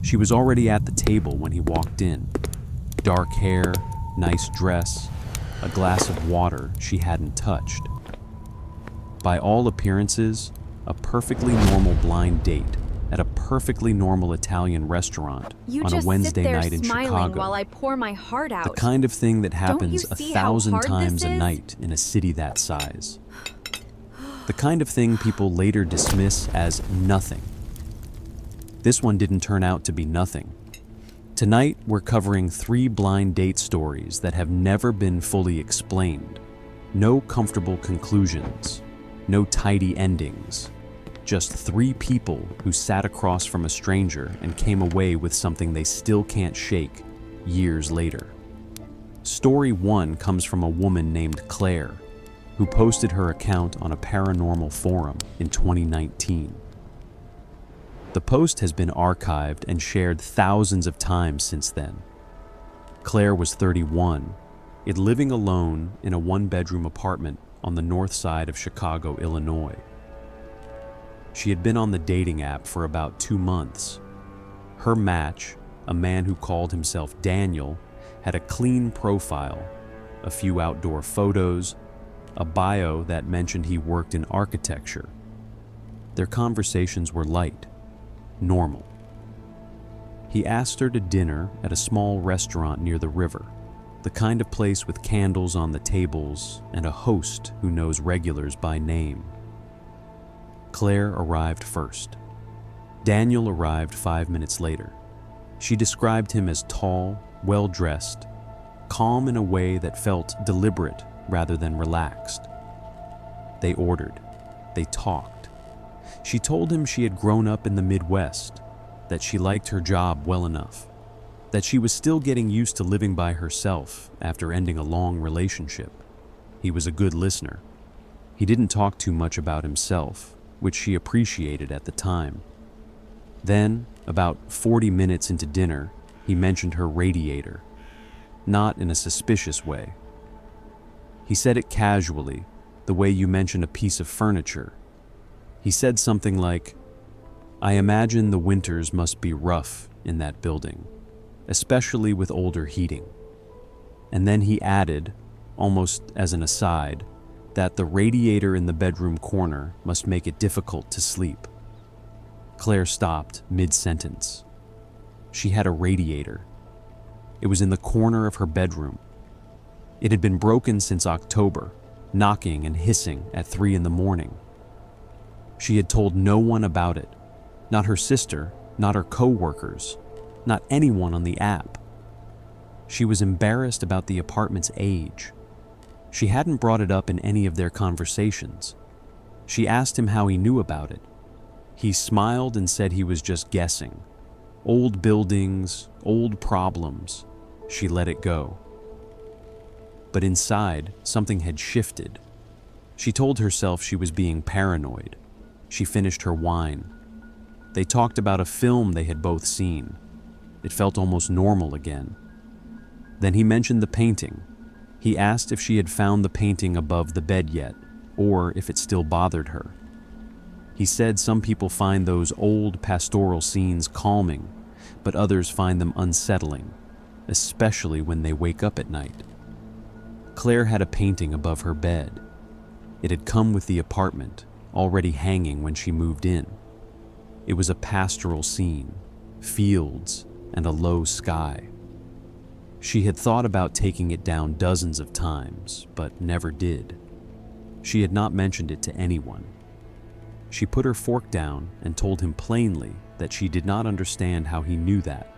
She was already at the table when he walked in. Dark hair, nice dress, a glass of water she hadn't touched. By all appearances, a perfectly normal blind date at a perfectly normal Italian restaurant on a Wednesday night in Chicago. While I pour my heart out. The kind of thing that happens Don't you see 1,000 how hard times this a is? night in a city that size. The kind of thing people later dismiss as nothing. This one didn't turn out to be nothing. Tonight, we're covering 3 blind date stories that have never been fully explained. No comfortable conclusions, no tidy endings. Just 3 people who sat across from a stranger and came away with something they still can't shake years later. Story 1 comes from a woman named Claire, who posted her account on a paranormal forum in 2019. The post has been archived and shared thousands of times since then. Claire was 31, living alone in a 1-bedroom apartment on the north side of Chicago, Illinois. She had been on the dating app for about 2 months. Her match, a man who called himself Daniel, had a clean profile, a few outdoor photos, a bio that mentioned he worked in architecture. Their conversations were light, normal. He asked her to dinner at a small restaurant near the river, the kind of place with candles on the tables and a host who knows regulars by name. Claire arrived first. Daniel arrived 5 minutes later. She described him as tall, well-dressed, calm in a way that felt deliberate rather than relaxed. They ordered. They talked. She told him she had grown up in the Midwest, that she liked her job well enough, that she was still getting used to living by herself after ending a long relationship. He was a good listener. He didn't talk too much about himself, which she appreciated at the time. Then, about 40 minutes into dinner, he mentioned her radiator, not in a suspicious way. He said it casually, the way you mention a piece of furniture. He said something like, "I imagine the winters must be rough in that building, especially with older heating." And then he added, almost as an aside, that the radiator in the bedroom corner must make it difficult to sleep. Claire stopped mid-sentence. She had a radiator. It was in the corner of her bedroom. It had been broken since October, knocking and hissing at 3 in the morning. She had told no one about it, not her sister, not her co-workers, not anyone on the app. She was embarrassed about the apartment's age. She hadn't brought it up in any of their conversations. She asked him how he knew about it. He smiled and said he was just guessing. Old buildings, old problems. She let it go. But inside, something had shifted. She told herself she was being paranoid. She finished her wine. They talked about a film they had both seen. It felt almost normal again. Then he mentioned the painting. He asked if she had found the painting above the bed yet, or if it still bothered her. He said some people find those old pastoral scenes calming, but others find them unsettling, especially when they wake up at night. Claire had a painting above her bed. It had come with the apartment, already hanging when she moved in. It was a pastoral scene, fields, and a low sky. She had thought about taking it down dozens of times, but never did. She had not mentioned it to anyone. She put her fork down and told him plainly that she did not understand how he knew that.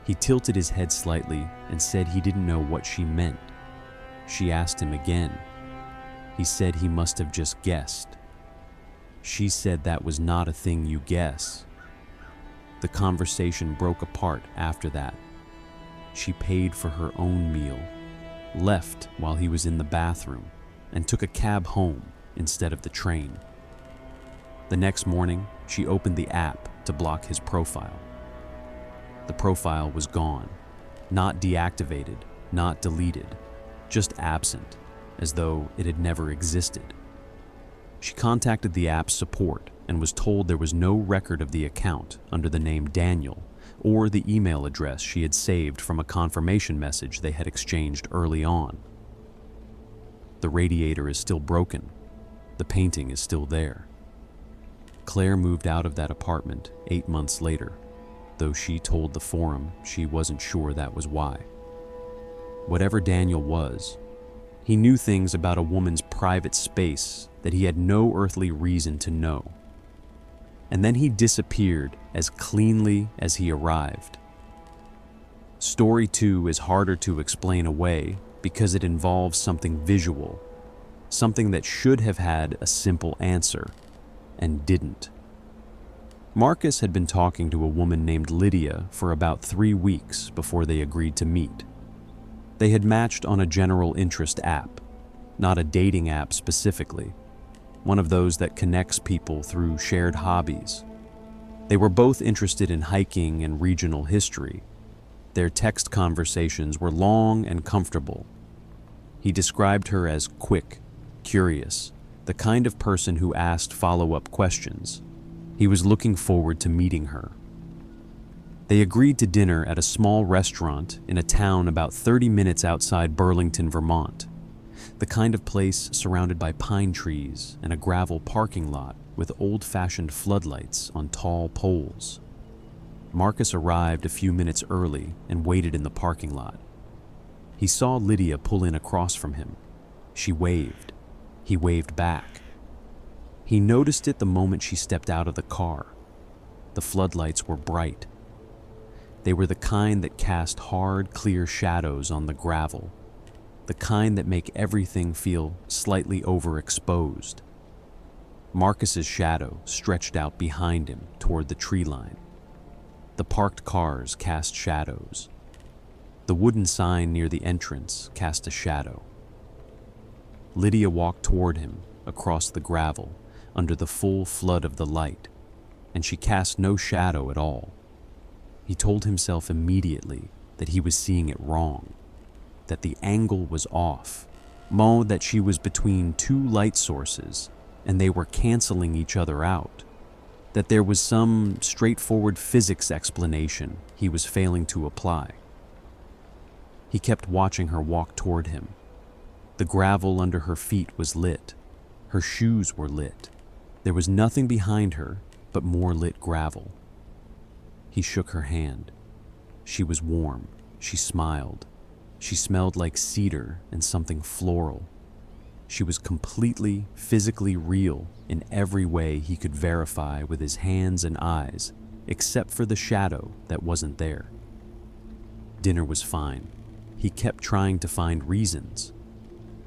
He tilted his head slightly and said he didn't know what she meant. She asked him again. He said he must have just guessed. She said that was not a thing you guess. The conversation broke apart after that. She paid for her own meal, left while he was in the bathroom, and took a cab home instead of the train. The next morning, she opened the app to block his profile. The profile was gone, not deactivated, not deleted, just absent, as though it had never existed. She contacted the app's support, and was told there was no record of the account under the name Daniel or the email address she had saved from a confirmation message they had exchanged early on. The radiator is still broken. The painting is still there. Claire moved out of that apartment 8 months later, though she told the forum she wasn't sure that was why. Whatever Daniel was, he knew things about a woman's private space that he had no earthly reason to know. And then he disappeared as cleanly as he arrived. Story 2 is harder to explain away because it involves something visual, something that should have had a simple answer and didn't. Marcus had been talking to a woman named Lydia for about 3 weeks before they agreed to meet. They had matched on a general interest app, not a dating app specifically, one of those that connects people through shared hobbies. They were both interested in hiking and regional history. Their text conversations were long and comfortable. He described her as quick, curious, the kind of person who asked follow-up questions. He was looking forward to meeting her. They agreed to dinner at a small restaurant in a town about 30 minutes outside Burlington, Vermont, the kind of place surrounded by pine trees and a gravel parking lot with old-fashioned floodlights on tall poles. Marcus arrived a few minutes early and waited in the parking lot. He saw Lydia pull in across from him. She waved. He waved back. He noticed it the moment she stepped out of the car. The floodlights were bright. They were the kind that cast hard, clear shadows on the gravel, the kind that make everything feel slightly overexposed. Marcus's shadow stretched out behind him toward the tree line. The parked cars cast shadows. The wooden sign near the entrance cast a shadow. Lydia walked toward him across the gravel under the full flood of the light, and she cast no shadow at all. He told himself immediately that he was seeing it wrong, that the angle was off, that she was between 2 light sources and they were canceling each other out, that there was some straightforward physics explanation he was failing to apply. He kept watching her walk toward him. The gravel under her feet was lit. Her shoes were lit. There was nothing behind her but more lit gravel. He shook her hand. She was warm. She smiled. She smelled like cedar and something floral. She was completely, physically real in every way he could verify with his hands and eyes, except for the shadow that wasn't there. Dinner was fine. He kept trying to find reasons.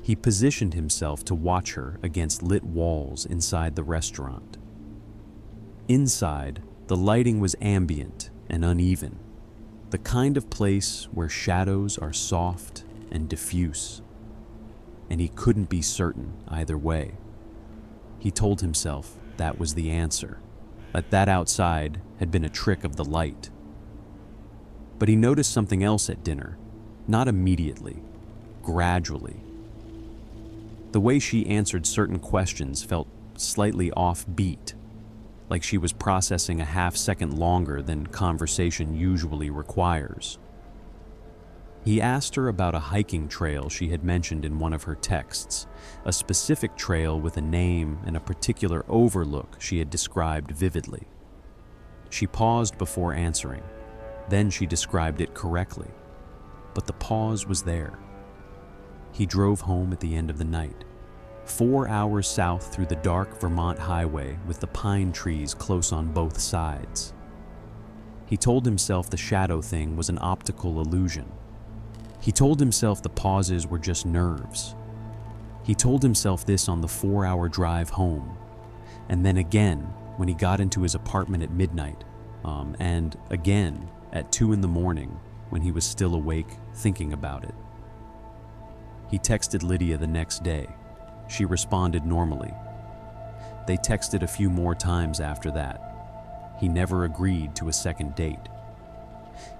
He positioned himself to watch her against lit walls inside the restaurant. Inside, the lighting was ambient and uneven, the kind of place where shadows are soft and diffuse, and he couldn't be certain either way. He told himself that was the answer, that outside had been a trick of the light. But he noticed something else at dinner, not immediately, gradually. The way she answered certain questions felt slightly offbeat, like she was processing a half-second longer than conversation usually requires. He asked her about a hiking trail she had mentioned in one of her texts, a specific trail with a name and a particular overlook she had described vividly. She paused before answering. Then she described it correctly. But the pause was there. He drove home at the end of the night, 4 hours south through the dark Vermont highway with the pine trees close on both sides. He told himself the shadow thing was an optical illusion. He told himself the pauses were just nerves. He told himself this on the 4-hour drive home, and then again when he got into his apartment at midnight, and again at 2 in the morning when he was still awake thinking about it. He texted Lydia the next day. She responded normally. They texted a few more times after that. He never agreed to a second date.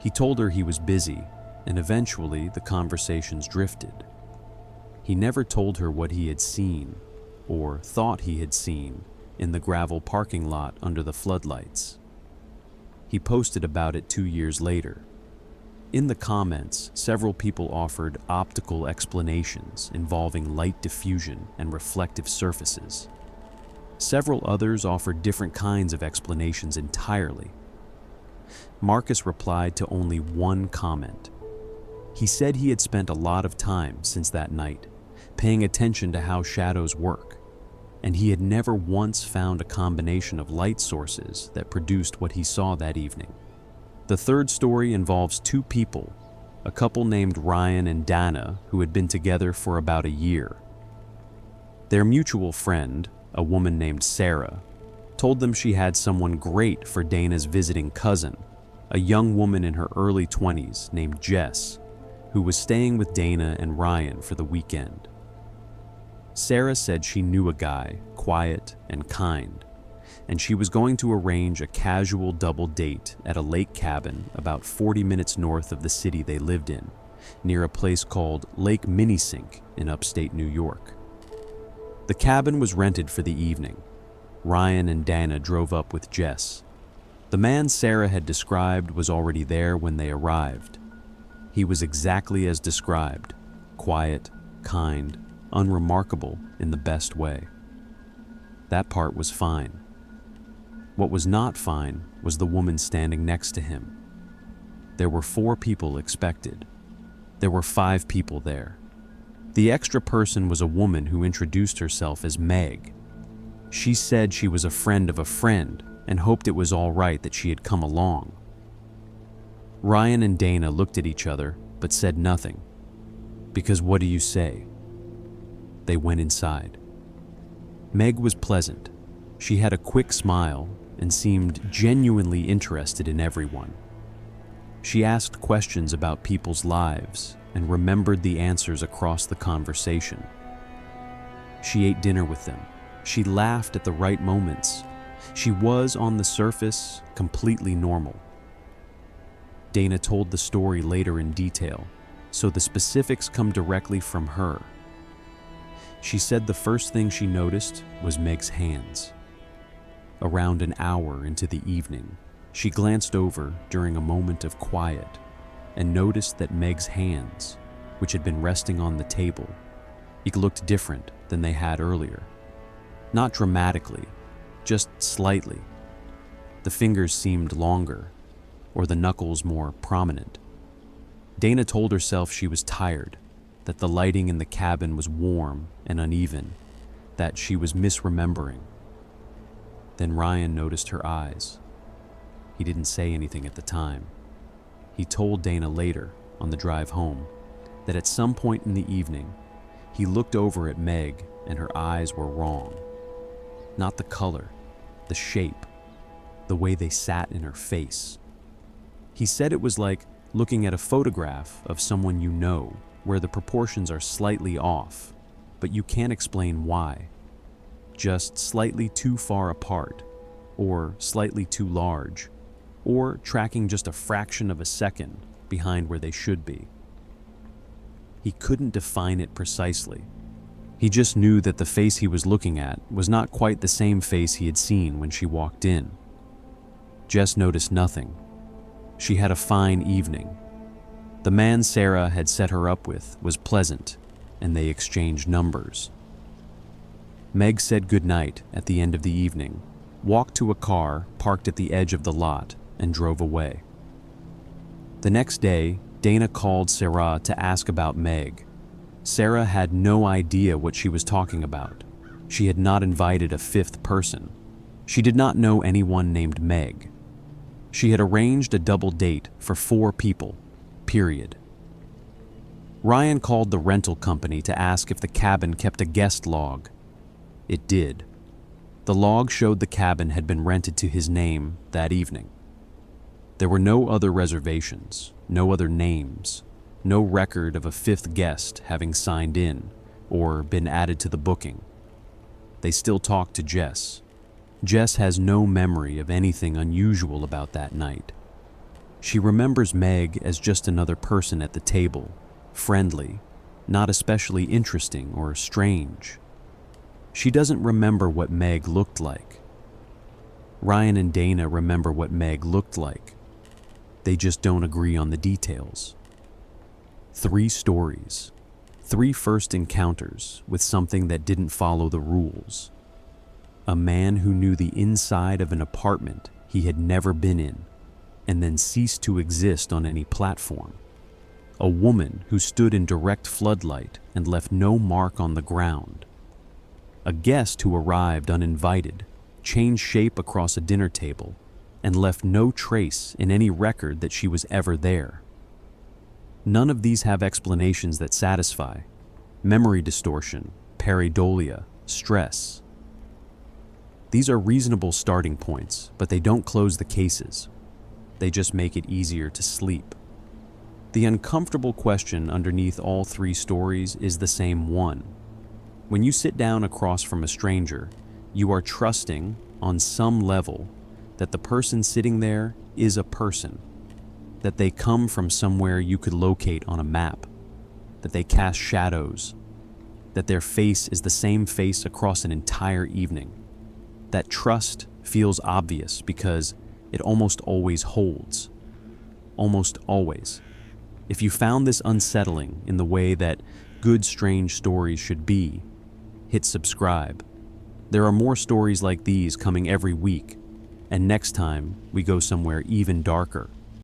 He told her he was busy, and eventually the conversations drifted. He never told her what he had seen, or thought he had seen, in the gravel parking lot under the floodlights. He posted about it 2 years later. In the comments, several people offered optical explanations involving light diffusion and reflective surfaces. Several others offered different kinds of explanations entirely. Marcus replied to only one comment. He said he had spent a lot of time since that night, paying attention to how shadows work, and he had never once found a combination of light sources that produced what he saw that evening. The third story involves two people, a couple named Ryan and Dana, who had been together for about a year. Their mutual friend, a woman named Sarah, told them she had someone great for Dana's visiting cousin, a young woman in her early 20s named Jess, who was staying with Dana and Ryan for the weekend. Sarah said she knew a guy, quiet and kind, and she was going to arrange a casual double date at a lake cabin about 40 minutes north of the city they lived in, near a place called Lake Minisink in upstate New York. The cabin was rented for the evening. Ryan and Dana drove up with Jess. The man Sarah had described was already there when they arrived. He was exactly as described, quiet, kind, unremarkable in the best way. That part was fine. What was not fine was the woman standing next to him. There were 4 people expected. There were 5 people there. The extra person was a woman who introduced herself as Meg. She said she was a friend of a friend and hoped it was all right that she had come along. Ryan and Dana looked at each other but said nothing. Because what do you say? They went inside. Meg was pleasant. She had a quick smile and seemed genuinely interested in everyone. She asked questions about people's lives and remembered the answers across the conversation. She ate dinner with them. She laughed at the right moments. She was, on the surface, completely normal. Dana told the story later in detail, so the specifics come directly from her. She said the first thing she noticed was Meg's hands. Around an hour into the evening, she glanced over during a moment of quiet and noticed that Meg's hands, which had been resting on the table, looked different than they had earlier. Not dramatically, just slightly. The fingers seemed longer, or the knuckles more prominent. Dana told herself she was tired, that the lighting in the cabin was warm and uneven, that she was misremembering. Then Ryan noticed her eyes. He didn't say anything at the time. He told Dana later, on the drive home, that at some point in the evening, he looked over at Meg and her eyes were wrong. Not the color, the shape, the way they sat in her face. He said it was like looking at a photograph of someone you know, where the proportions are slightly off, but you can't explain why. Just slightly too far apart, or slightly too large, or tracking just a fraction of a second behind where they should be. He couldn't define it precisely. He just knew that the face he was looking at was not quite the same face he had seen when she walked in. Jess noticed nothing. She had a fine evening. The man Sarah had set her up with was pleasant, and they exchanged numbers. Meg said goodnight at the end of the evening, walked to a car parked at the edge of the lot, and drove away. The next day, Dana called Sarah to ask about Meg. Sarah had no idea what she was talking about. She had not invited a 5th person. She did not know anyone named Meg. She had arranged a double date for 4 people, period. Ryan called the rental company to ask if the cabin kept a guest log. It did. The log showed the cabin had been rented to his name that evening. There were no other reservations, no other names, no record of a 5th guest having signed in or been added to the booking. They still talked to Jess. Jess has no memory of anything unusual about that night. She remembers Meg as just another person at the table, friendly, not especially interesting or strange. She doesn't remember what Meg looked like. Ryan and Dana remember what Meg looked like. They just don't agree on the details. 3 stories. 3 first encounters with something that didn't follow the rules. A man who knew the inside of an apartment he had never been in, and then ceased to exist on any platform. A woman who stood in direct floodlight and left no mark on the ground. A guest who arrived uninvited, changed shape across a dinner table, and left no trace in any record that she was ever there. None of these have explanations that satisfy. Memory distortion, pareidolia, stress. These are reasonable starting points, but they don't close the cases. They just make it easier to sleep. The uncomfortable question underneath all 3 stories is the same one. When you sit down across from a stranger, you are trusting, on some level, that the person sitting there is a person, that they come from somewhere you could locate on a map, that they cast shadows, that their face is the same face across an entire evening. That trust feels obvious because it almost always holds. Almost always. If you found this unsettling in the way that good strange stories should be, hit subscribe. There are more stories like these coming every week, and next time we go somewhere even darker.